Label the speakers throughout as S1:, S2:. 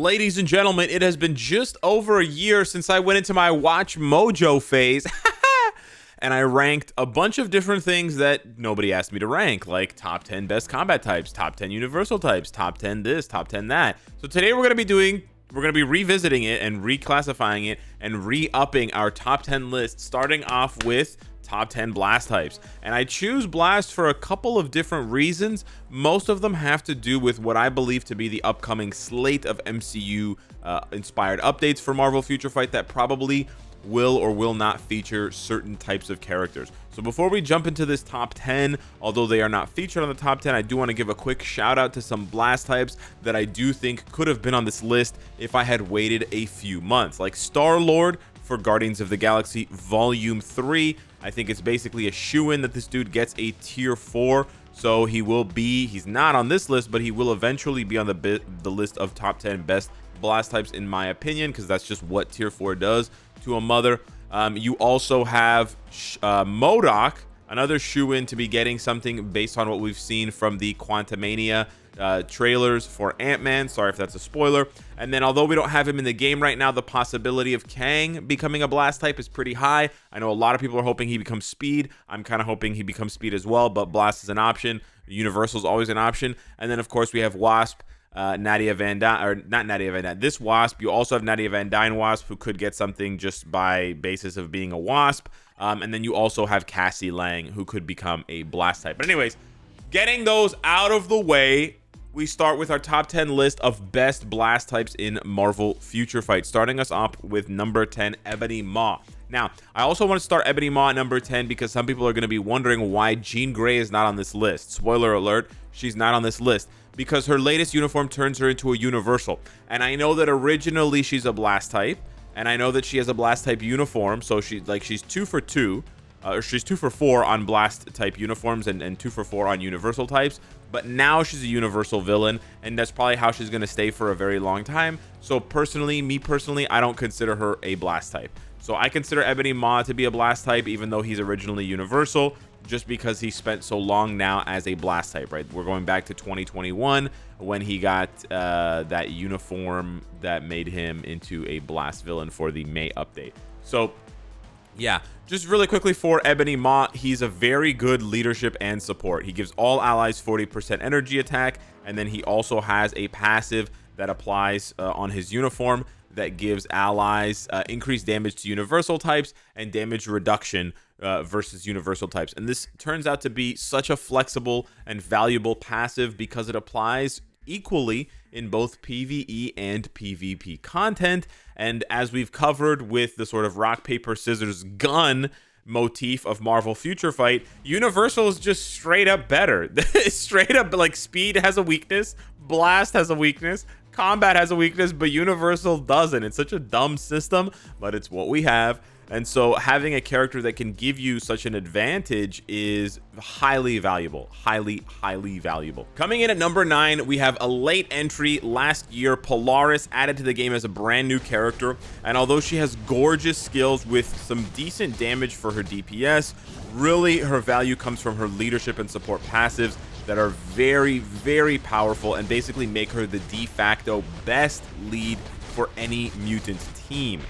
S1: Ladies and gentlemen, it has been just over a year since I went into my Watch Mojo phase. And I ranked a bunch of different things that nobody asked me to rank, like top 10 best combat types, top 10 universal types, top 10 this, top 10 that. So today we're going to be revisiting it and reclassifying it and re-upping our top 10 list, starting off with top 10 blast types. And I choose blast for a couple of different reasons. Most of them have to do with what I believe to be the upcoming slate of MCU inspired updates for Marvel Future Fight that probably will or will not feature certain types of characters. So before we jump into this top 10, although they are not featured on the top 10, I do want to give a quick shout out to some blast types that I do think could have been on this list if I had waited a few months, like Star-Lord for Guardians of the Galaxy Volume 3. I think it's basically a shoo-in that this dude gets a tier 4. So he's not on this list, but he will eventually be on the list of top 10 best blast types in my opinion, because that's just what tier 4 does to a mother. You also have MODOK, another shoo-in to be getting something based on what we've seen from the Quantumania trailers for Ant-Man. Sorry if that's a spoiler. And then although we don't have him in the game right now, the possibility of Kang becoming a blast type is pretty high. I know a lot of people are hoping he becomes speed. I'm kind of hoping he becomes speed as well, but blast is an option. Universal is always an option. And then of course we have Wasp, Nadia Van Dyne, or not Nadia Van Dyne, this Wasp. You also have Nadia Van Dyne Wasp, who could get something just by basis of being a Wasp. And then you also have Cassie Lang, who could become a blast type. But anyways, getting those out of the way, we start with our top 10 list of best blast types in Marvel Future Fight, starting us off with number 10, Ebony Maw. Now, I also want to start Ebony Maw at number 10 because some people are going to be wondering why Jean Grey is not on this list. Spoiler alert, she's not on this list because her latest uniform turns her into a universal. And I know that originally she's a blast type, and I know that she has a blast type uniform, so she's 2 for 2. Or she's 2 for 4 on blast type uniforms and 2 for 4 on universal types, but now she's a universal villain, and that's probably how she's going to stay for a very long time. So me personally, I don't consider her a blast type. So I consider Ebony Maw to be a blast type, even though he's originally universal, just because he spent so long now as a blast type, right? We're going back to 2021 when he got that uniform that made him into a blast villain for the May update. So yeah, just really quickly for Ebony Maw, he's a very good leadership and support. He gives all allies 40% energy attack, and then he also has a passive that applies on his uniform that gives allies increased damage to universal types and damage reduction versus universal types. And this turns out to be such a flexible and valuable passive because it applies equally in both PvE and PvP content. And as we've covered with the sort of rock, paper, scissors, gun motif of Marvel Future Fight, Universal is just straight up better. Straight up, like, speed has a weakness, blast has a weakness, combat has a weakness, but Universal doesn't. It's such a dumb system, but it's what we have. And so having a character that can give you such an advantage is highly valuable, highly valuable. Coming in at number 9, we have a late entry last year, Polaris, added to the game as a brand new character. And although she has gorgeous skills with some decent damage for her DPS, really her value comes from her leadership and support passives that are very powerful and basically make her the de facto best lead for any mutant team.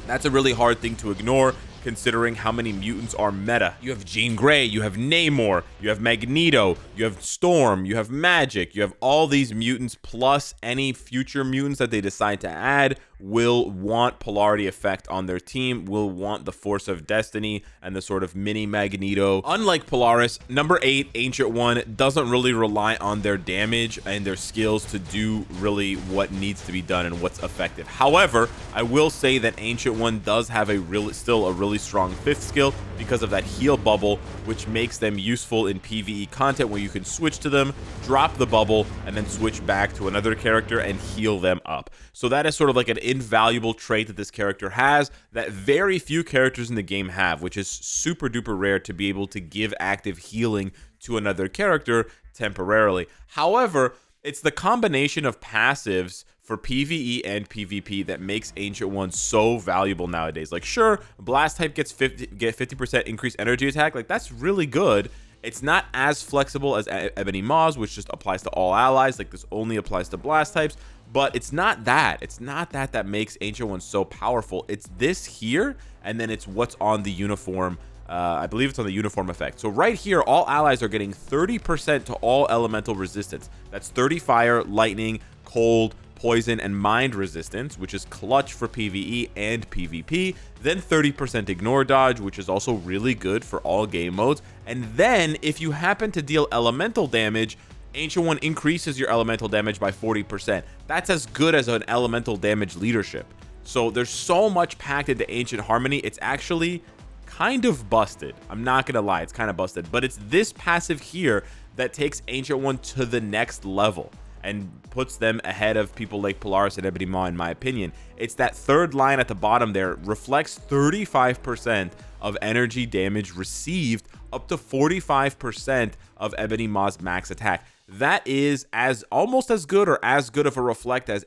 S1: That's a really hard thing to ignore, considering how many mutants are meta. You have Jean Grey, you have Namor, you have Magneto, you have Storm, you have Magic, you have all these mutants, plus any future mutants that they decide to add will want polarity effect on their team, will want the force of destiny and the sort of mini Magneto. Unlike Polaris, number 8, AncientOne, doesn't really rely on their damage and their skills to do really what needs to be done and what's effective. However, I will say that AncientOne does have still a really strong 5th skill because of that heal bubble, which makes them useful in PvE content where you can switch to them, drop the bubble, and then switch back to another character and heal them up. So that is sort of like an invaluable trait that this character has that very few characters in the game have, which is super duper rare to be able to give active healing to another character temporarily. However, it's the combination of passives for PvE and PvP that makes AncientOne so valuable nowadays. Like, sure, blast type gets 50% increased energy attack. Like, that's really good. It's not as flexible as Ebony Maw's, which just applies to all allies. Like, this only applies to blast types. But it's not that. It's not that that makes Ancient One so powerful. It's this here, and then it's what's on the uniform. I believe it's on the uniform effect. So right here, all allies are getting 30% to all elemental resistance. That's 30 fire, lightning, cold, poison, and mind resistance, which is clutch for PvE and PvP. Then 30% ignore dodge, which is also really good for all game modes. And then if you happen to deal elemental damage, Ancient One increases your elemental damage by 40%. That's as good as an elemental damage leadership. So there's so much packed into Ancient Harmony. It's actually kind of busted. I'm not gonna lie, it's kind of busted, but it's this passive here that takes Ancient One to the next level and puts them ahead of people like Polaris and Ebony Maw, in my opinion. It's that third line at the bottom there, reflects 35% of energy damage received, up to 45% of Ebony Maw's max attack. That is almost as good or as good of a reflect as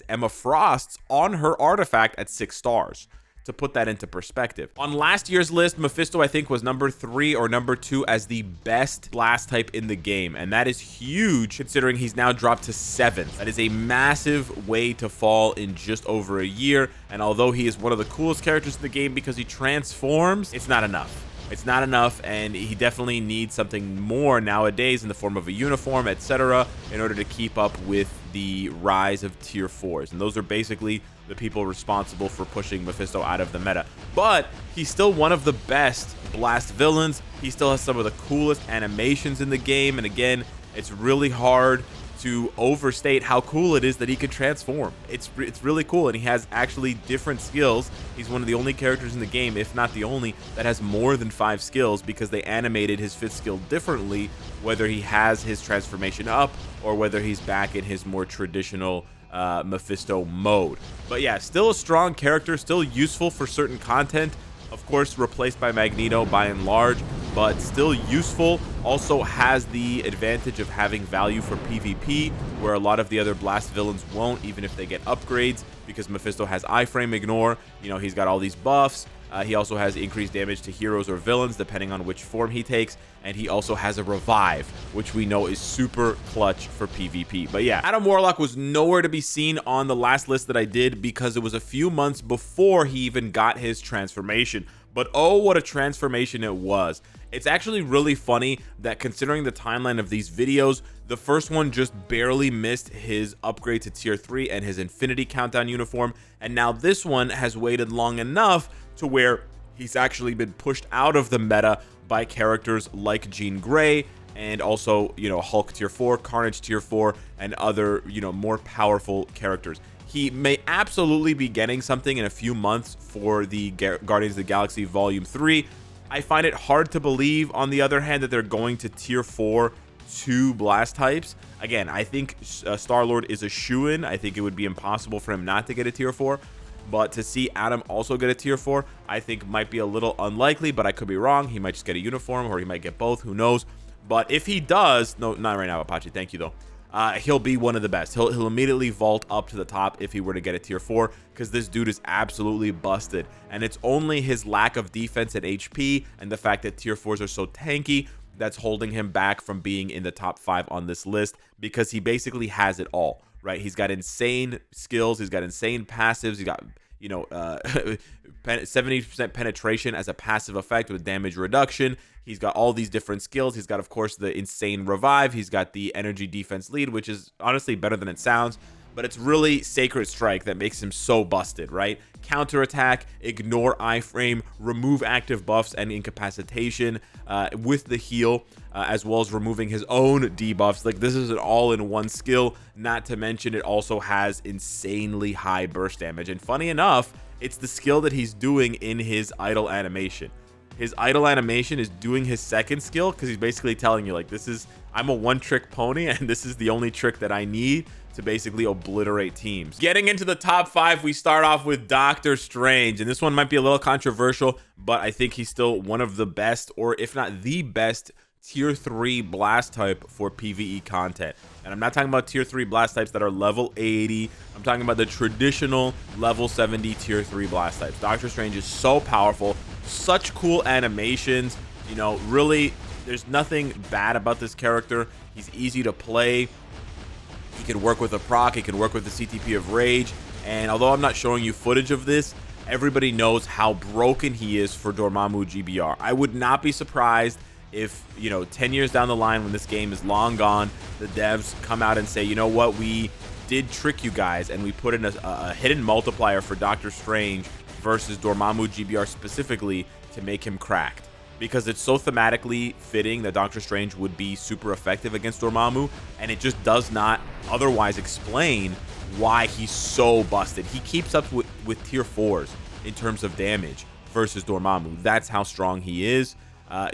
S1: Emma Frost's on her artifact at 6 stars. To put that into perspective, on last year's list, Mephisto I think was number 3 or number 2 as the best blast type in the game, and that is huge considering he's now dropped to 7th. That is a massive way to fall in just over a year, and although he is one of the coolest characters in the game because he transforms, it's not enough. It's not enough, and he definitely needs something more nowadays in the form of a uniform, etc., in order to keep up with the rise of tier 4s. And those are basically the people responsible for pushing Mephisto out of the meta. But he's still one of the best blast villains. He still has some of the coolest animations in the game. And again, it's really hard to overstate how cool it is that he could transform. It's really cool, and he has actually different skills. He's one of the only characters in the game, if not the only, that has more than 5 skills because they animated his 5th skill differently, whether he has his transformation up or whether he's back in his more traditional Mephisto mode. But yeah, still a strong character, still useful for certain content. Of course, replaced by Magneto by and large, but still useful. Also has the advantage of having value for PvP, where a lot of the other blast villains won't, even if they get upgrades, because Mephisto has iframe ignore. You know, he's got all these buffs. He also has increased damage to heroes or villains depending on which form he takes, and he also has a revive, which we know is super clutch for PvP. But yeah, Adam Warlock was nowhere to be seen on the last list that I did because it was a few months before he even got his transformation. But oh, what a transformation it was. It's actually really funny that considering the timeline of these videos, the first one just barely missed his upgrade to tier 3 and his Infinity Countdown uniform, and now this one has waited long enough to where he's actually been pushed out of the meta by characters like Jean Grey and also, you know, Hulk tier 4, Carnage tier 4, and other, you know, more powerful characters. He may absolutely be getting something in a few months for the Guardians of the Galaxy Volume 3. I find it hard to believe, on the other hand, that they're going to tier 4 2 blast types. Again, I think Star-Lord is a shoo-in. I think it would be impossible for him not to get a tier 4. But to see Adam also get a tier 4, I think might be a little unlikely, but I could be wrong. He might just get a uniform, or he might get both. Who knows? But if he does, no, not right now, Apache. Thank you, though. He'll be one of the best. He'll immediately vault up to the top if he were to get a tier 4, because this dude is absolutely busted. And it's only his lack of defense at HP and the fact that tier 4s are so tanky that's holding him back from being in the top 5 on this list, because he basically has it all, right? He's got insane skills. He's got insane passives. He's got, you know, 70% penetration as a passive effect with damage reduction. He's got all these different skills. He's got, of course, the insane revive. He's got the energy defense lead, which is honestly better than it sounds, but it's really Sacred Strike that makes him so busted, right? Counterattack, ignore iframe, remove active buffs and incapacitation with the heal, as well as removing his own debuffs. Like, this is an all-in-one skill, not to mention it also has insanely high burst damage. And funny enough, it's the skill that he's doing in his idle animation. His idle animation is doing his second skill, because he's basically telling you, like, I'm a one-trick pony, and this is the only trick that I need to basically obliterate teams. Getting into the top 5, we start off with Doctor Strange, and this one might be a little controversial, but I think he's still one of the best, or if not the best, tier 3 blast type for PvE content. And I'm not talking about tier 3 blast types that are level 80. I'm talking about the traditional level 70 tier 3 blast types. Doctor Strange is so powerful, such cool animations. You know, really, there's nothing bad about this character. He's easy to play. He can work with a proc, he can work with the CTP of Rage, and although I'm not showing you footage of this, everybody knows how broken he is for Dormammu GBR. I would not be surprised if, 10 years down the line when this game is long gone, the devs come out and say, you know what, we did trick you guys and we put in a hidden multiplier for Doctor Strange versus Dormammu GBR specifically to make him cracked. Because it's so thematically fitting that Doctor Strange would be super effective against Dormammu, and it just does not otherwise explain why he's so busted. He keeps up with tier 4s in terms of damage versus Dormammu. That's how strong he is.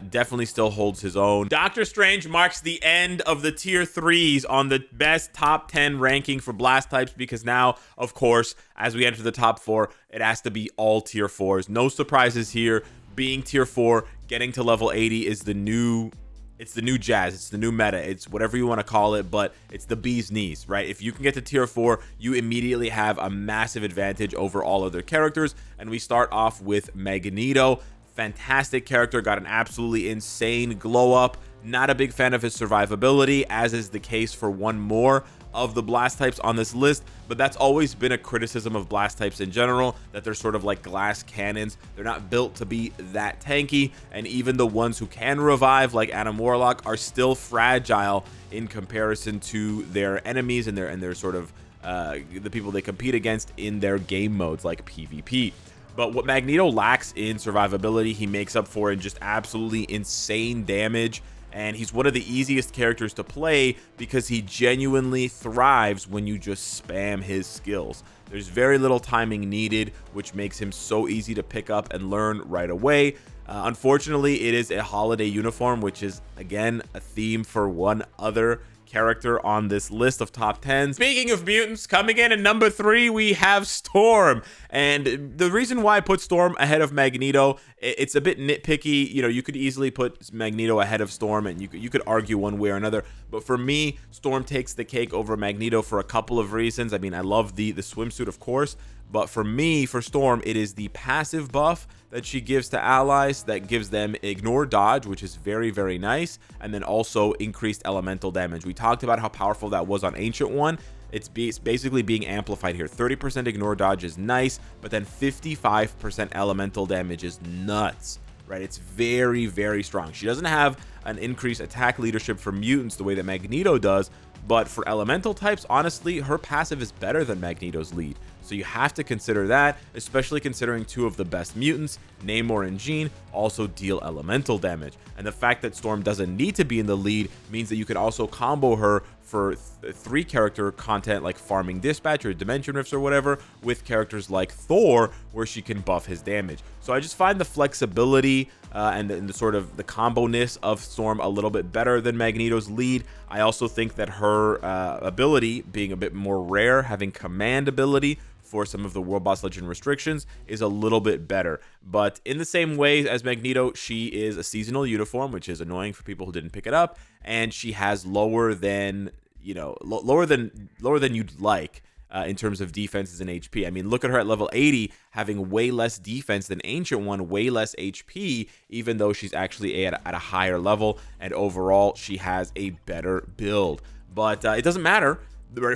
S1: Definitely still holds his own. Doctor Strange marks the end of the tier 3s on the best top 10 ranking for blast types, because now, of course, as we enter the top 4, it has to be all tier 4s. No surprises here. Being tier 4, getting to level 80 is the new, it's the new jazz, it's the new meta, it's whatever you want to call it, but it's the bee's knees, right? If you can get to tier 4, you immediately have a massive advantage over all other characters. And we start off with Magneto. Fantastic character, got an absolutely insane glow up. Not a big fan of his survivability, as is the case for one more of the blast types on this list, but that's always been a criticism of blast types in general, that they're sort of like glass cannons. They're not built to be that tanky, and even the ones who can revive, like Adam Warlock, are still fragile in comparison to their enemies and their sort of the people they compete against in their game modes like PvP. But what Magneto lacks in survivability, he makes up for in just absolutely insane damage. And he's one of the easiest characters to play because he genuinely thrives when you just spam his skills. There's very little timing needed, which makes him so easy to pick up and learn right away. Unfortunately, it is a holiday uniform, which is, again, a theme for one other character on this list of top 10. Speaking of mutants, coming in at number 3, we have Storm. And the reason why I put Storm ahead of Magneto, it's a bit nitpicky. You could easily put Magneto ahead of Storm, and you could argue one way or another. But for me, Storm takes the cake over Magneto for a couple of reasons. I mean, I love the swimsuit, of course. But for me, for Storm, it is the passive buff that she gives to allies that gives them ignore dodge, which is very, very nice, and then also increased elemental damage. We talked about how powerful that was on AncientOne. It's basically being amplified here. 30% ignore dodge is nice, but then 55% elemental damage is nuts, right? It's very, very strong. She doesn't have an increased attack leadership for mutants the way that Magneto does, but for elemental types, honestly, her passive is better than Magneto's lead. So you have to consider that, especially considering two of the best mutants, Namor and Jean, also deal elemental damage. And the fact that Storm doesn't need to be in the lead means that you can also combo her for 3 character content like Farming Dispatch or Dimension Rifts or whatever, with characters like Thor, where she can buff his damage. So I just find the flexibility and the sort of the combo-ness of Storm a little bit better than Magneto's lead. I also think that her ability, being a bit more rare, having command ability for some of the World Boss Legend restrictions, is a little bit better. But in the same way as Magneto, she is a seasonal uniform, which is annoying for people who didn't pick it up, and she has lower than you'd like in terms of defenses and HP. I mean, look at her at level 80, having way less defense than AncientOne, way less HP, even though she's actually at a higher level, and overall she has a better build. But it doesn't matter.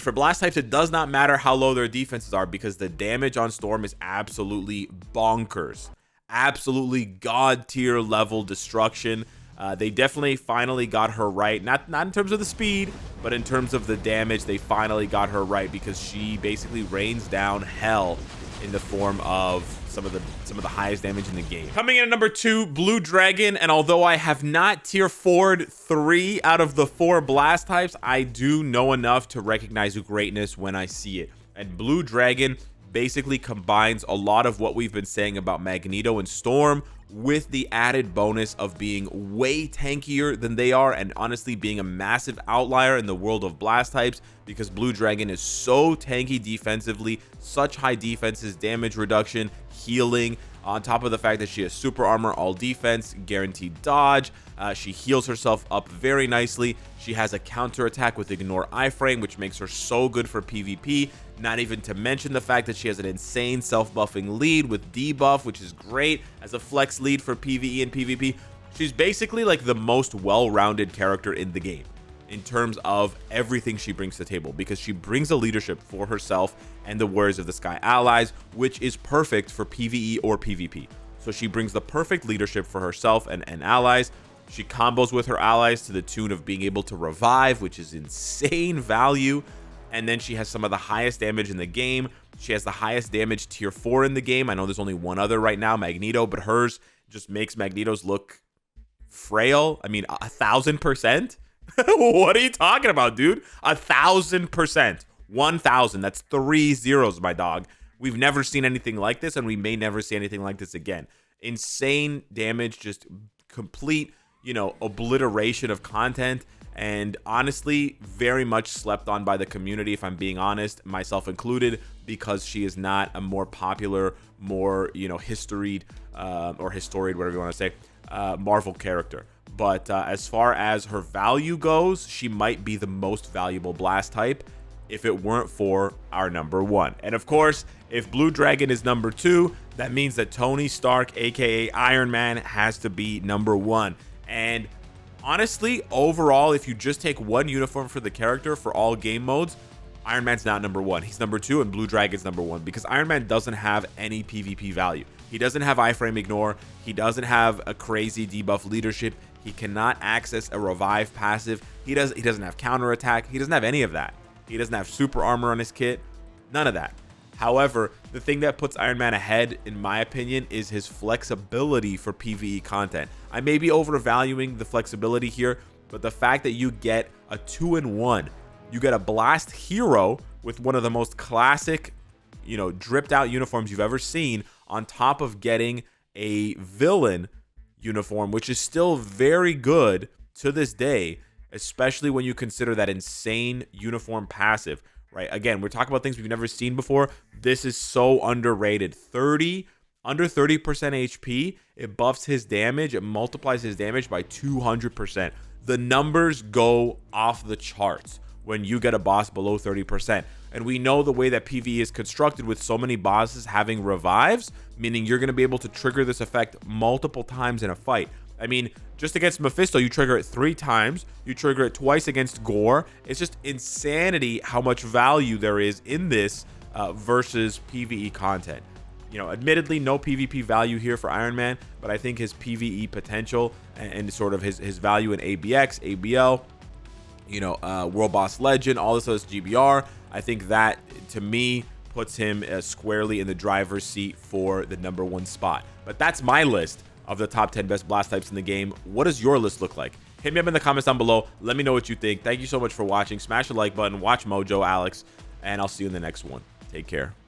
S1: For blast types, it does not matter how low their defenses are, because the damage on Storm is absolutely bonkers. Absolutely god tier level destruction. They definitely finally got her right. Not in terms of the speed, but in terms of the damage, they finally got her right, because she basically rains down hell in the form of some of the highest damage in the game. Coming in at number 2, Blue Dragon. And although I have not tier 4'd 3 out of the 4 blast types, I do know enough to recognize greatness when I see it. And Blue Dragon basically combines a lot of what we've been saying about Magneto and Storm, with the added bonus of being way tankier than they are, and honestly being a massive outlier in the world of blast types, because Blue Dragon is so tanky defensively, such high defenses, damage reduction, healing, on top of the fact that she has super armor, all defense, guaranteed dodge. She heals herself up very nicely. She has a counter attack with Ignore Iframe, which makes her so good for PvP. Not even to mention the fact that she has an insane self-buffing lead with debuff, which is great as a flex lead for PvE and PvP. She's basically like the most well-rounded character in the game in terms of everything she brings to the table, because she brings a leadership for herself and the Warriors of the Sky allies, which is perfect for PvE or PvP. So she brings the perfect leadership for herself and allies. She combos with her allies to the tune of being able to revive, which is insane value. And then she has some of the highest damage in the game. She has the highest damage tier 4 in the game. I know there's only one other right now, Magneto, but hers just makes Magneto's look frail. I mean, 1,000%? What are you talking about, dude? 1,000%. 1,000. That's 3 zeros, my dog. We've never seen anything like this, and we may never see anything like this again. Insane damage, just complete, obliteration of content. And honestly, very much slept on by the community, if I'm being honest, myself included, because she is not a more popular, more, historied, or historied, whatever you want to say, Marvel character. But as far as her value goes, she might be the most valuable blast type if it weren't for our number 1. And of course, if Blue Dragon is number 2, that means that Tony Stark, aka Iron Man, has to be number 1. And honestly, overall, if you just take one uniform for the character for all game modes, Iron Man's not number 1. He's number 2, and Blue Dragon's number 1, because Iron Man doesn't have any PvP value. He doesn't have iframe ignore. He doesn't have a crazy debuff leadership. He cannot access a revive passive. He doesn't have counterattack. He doesn't have any of that. He doesn't have super armor on his kit. None of that. However, the thing that puts Iron Man ahead, in my opinion, is his flexibility for PvE content. I may be overvaluing the flexibility here, but the fact that you get a 2-in-1, you get a blast hero with one of the most classic, dripped out uniforms you've ever seen, on top of getting a villain uniform, which is still very good to this day, especially when you consider that insane uniform passive, right? Again, we're talking about things we've never seen before. This is so underrated. Under 30% HP, it buffs his damage, it multiplies his damage by 200%. The numbers go off the charts when you get a boss below 30%. And we know the way that PvE is constructed, with so many bosses having revives, meaning you're going to be able to trigger this effect multiple times in a fight. I mean, just against Mephisto, you trigger it 3 times. You trigger it twice against Gore. It's just insanity how much value there is in this versus PvE content. Admittedly, no PvP value here for Iron Man, but I think his PvE potential and sort of his value in ABX, ABL, World Boss Legend, all this other GBR, I think that, to me, puts him squarely in the driver's seat for the number 1 spot. But that's my list of the top 10 best blast types in the game. What does your list look like? Hit me up in the comments down below. Let me know what you think. Thank you so much for watching. Smash the like button. Watch Mojo, Alex, and I'll see you in the next one. Take care.